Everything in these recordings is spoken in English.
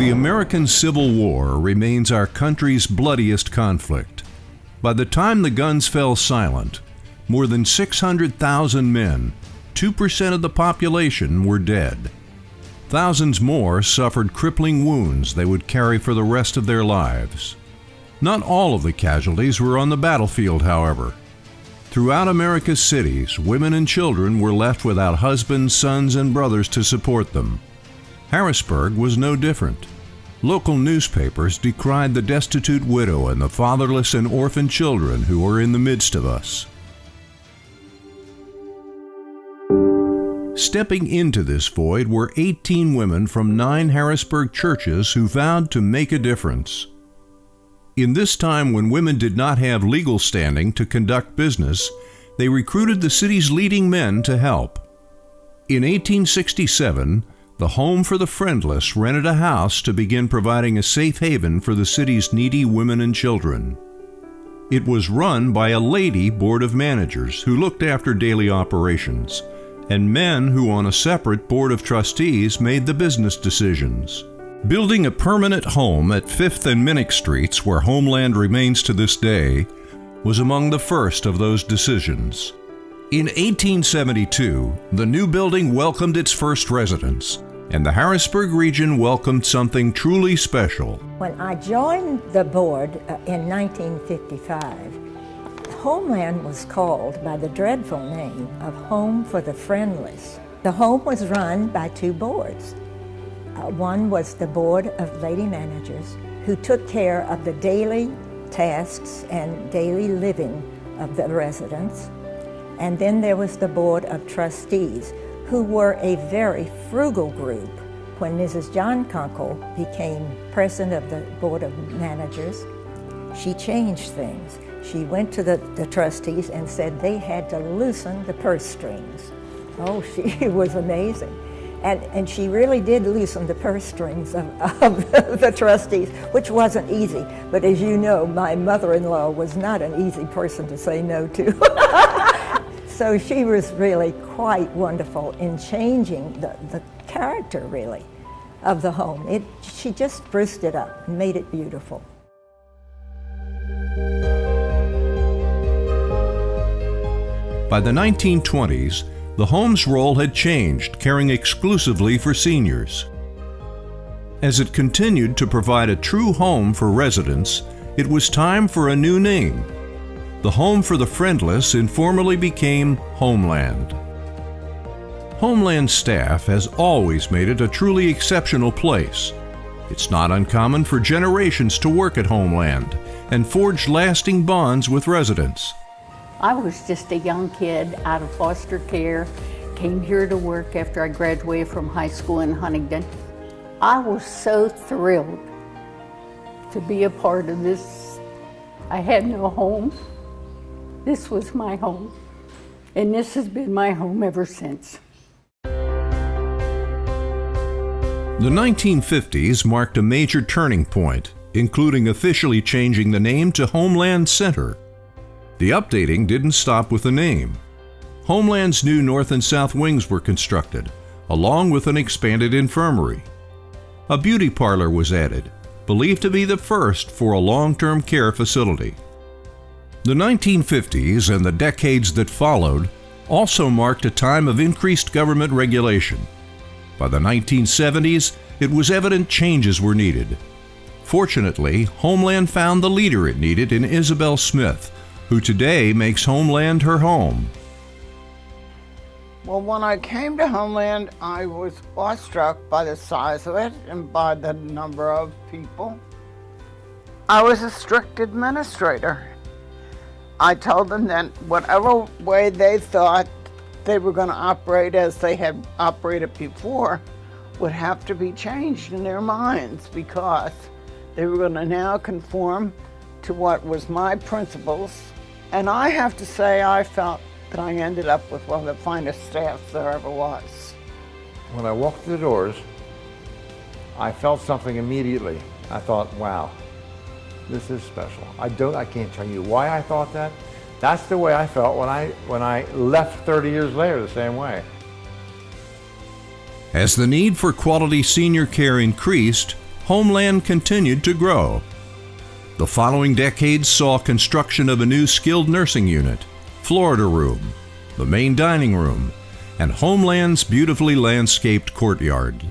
The American Civil War remains our country's bloodiest conflict. By the time the guns fell silent, more than 600,000 men, 2% of the population, were dead. Thousands more suffered crippling wounds they would carry for the rest of their lives. Not all of the casualties were on the battlefield, however. Throughout America's cities, women and children were left without husbands, sons, and brothers to support them. Harrisburg was no different. Local newspapers decried the destitute widow and the fatherless and orphan children who were in the midst of us. Stepping into this void were 18 women from 9 Harrisburg churches who vowed to make a difference. In this time when women did not have legal standing to conduct business, they recruited the city's leading men to help. In 1867, the Home for the Friendless rented a house to begin providing a safe haven for the city's needy women and children. It was run by a lady board of managers who looked after daily operations, and men who on a separate board of trustees made the business decisions. Building a permanent home at 5th and Minnick Streets, where Homeland remains to this day, was among the first of those decisions. In 1872, the new building welcomed its first residents, and the Harrisburg region welcomed something truly special. When I joined the board in 1955, Homeland was called by the dreadful name of Home for the Friendless. The home was run by 2 boards. One was the board of lady managers who took care of the daily tasks and daily living of the residents. And then there was the board of trustees who were a very frugal group. When Mrs. John Kunkel became president of the board of managers, she changed things. She went to the trustees and said they had to loosen the purse strings. Oh, she was amazing. And she really did loosen the purse strings of the trustees, which wasn't easy. But as you know, my mother-in-law was not an easy person to say no to. So she was really quite wonderful in changing the character, really, of the home. She just spruced it up and made it beautiful. By the 1920s, the home's role had changed, caring exclusively for seniors. As it continued to provide a true home for residents, it was time for a new name. The Home for the Friendless informally became Homeland. Homeland staff has always made it a truly exceptional place. It's not uncommon for generations to work at Homeland and forge lasting bonds with residents. I was just a young kid out of foster care, came here to work after I graduated from high school in Huntington. I was so thrilled to be a part of this. I had no home. This was my home, and this has been my home ever since. The 1950s marked a major turning point, including officially changing the name to Homeland Center. The updating didn't stop with the name. Homeland's new north and south wings were constructed, along with an expanded infirmary. A beauty parlor was added, believed to be the first for a long-term care facility. The 1950s and the decades that followed also marked a time of increased government regulation. By the 1970s, it was evident changes were needed. Fortunately, Homeland found the leader it needed in Isabel Smith, who today makes Homeland her home. Well, when I came to Homeland, I was awestruck by the size of it and by the number of people. I was a strict administrator. I told them that whatever way they thought they were going to operate as they had operated before would have to be changed in their minds, because they were going to now conform to what was my principles. And I have to say, I felt that I ended up with one of the finest staffs there ever was. When I walked through the doors, I felt something immediately. I thought, wow, this is special. I can't tell you why I thought that. That's the way I felt when I left 30 years later, the same way. As the need for quality senior care increased, Homeland continued to grow. The following decades saw construction of a new skilled nursing unit, Florida room, the main dining room, and Homeland's beautifully landscaped courtyard.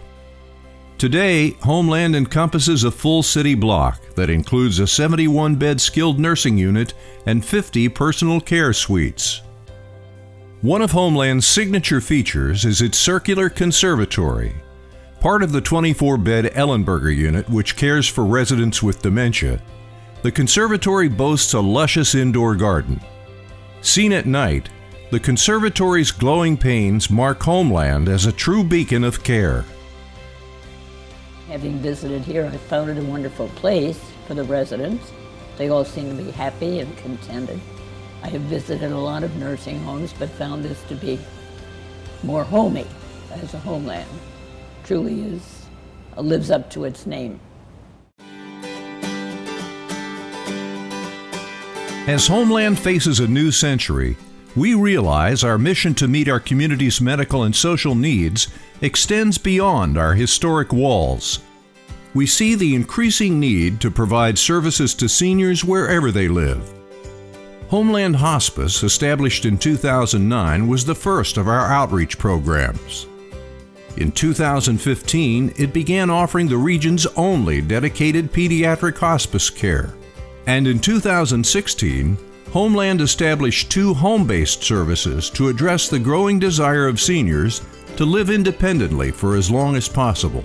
Today, Homeland encompasses a full city block that includes a 71-bed skilled nursing unit and 50 personal care suites. One of Homeland's signature features is its circular conservatory. Part of the 24-bed Ellenberger unit, which cares for residents with dementia, the conservatory boasts a luscious indoor garden. Seen at night, the conservatory's glowing panes mark Homeland as a true beacon of care. Having visited here, I found it a wonderful place for the residents. They all seem to be happy and contented. I have visited a lot of nursing homes, but found this to be more homey as a Homeland. Truly lives up to its name. As Homeland faces a new century, we realize our mission to meet our community's medical and social needs extends beyond our historic walls. We see the increasing need to provide services to seniors wherever they live. Homeland Hospice, established in 2009, was the first of our outreach programs. In 2015, it began offering the region's only dedicated pediatric hospice care. And in 2016, Homeland established 2 home-based services to address the growing desire of seniors to live independently for as long as possible.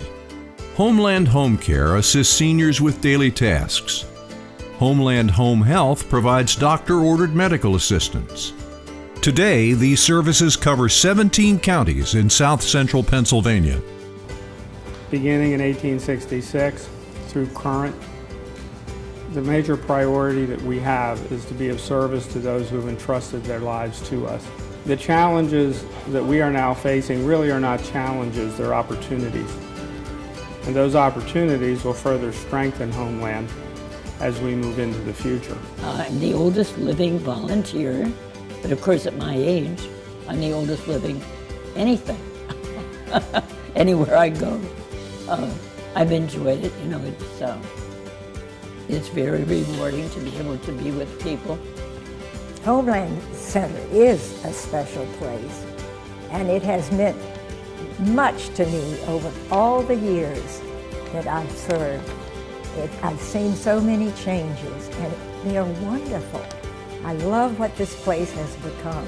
Homeland Home Care assists seniors with daily tasks. Homeland Home Health provides doctor-ordered medical assistance. Today, these services cover 17 counties in south-central Pennsylvania. Beginning in 1866 through current, the major priority that we have is to be of service to those who have entrusted their lives to us. The challenges that we are now facing really are not challenges, they're opportunities. And those opportunities will further strengthen Homeland as we move into the future. I'm the oldest living volunteer, but of course at my age, I'm the oldest living anything. Anywhere I go, I've enjoyed it. You know, it's very rewarding to be able to be with people. Homeland Center is a special place, and it has meant much to me over all the years that I've served. I've seen so many changes, and they are wonderful. I love what this place has become.